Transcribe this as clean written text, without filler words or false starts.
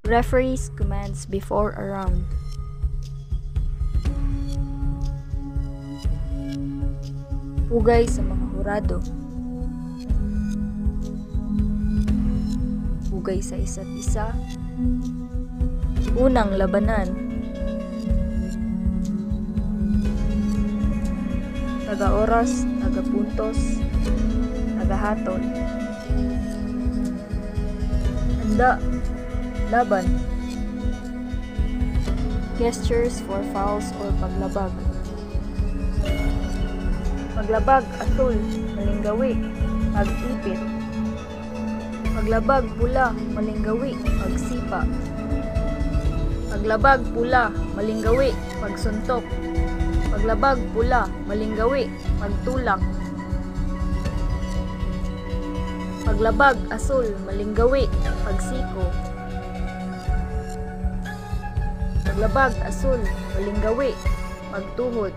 Referees commands before a round. Pugay sa mga hurado. Pugay sa isa't isa. Unang labanan. Taga-oras, taga-puntos, taga-hatol. Handa. Laban. Gestures for fouls or paglabag. Paglabag, asul, malinggawi, pag-ipit. Paglabag, pula, malinggawi, pagsipa. Paglabag, pula, malinggawi, pagsuntok. Paglabag, pula, malinggawi, pagtulak. Paglabag, asul, malinggawi, pagsiko. Paglabag, asul, malinggawi, pagtuhod.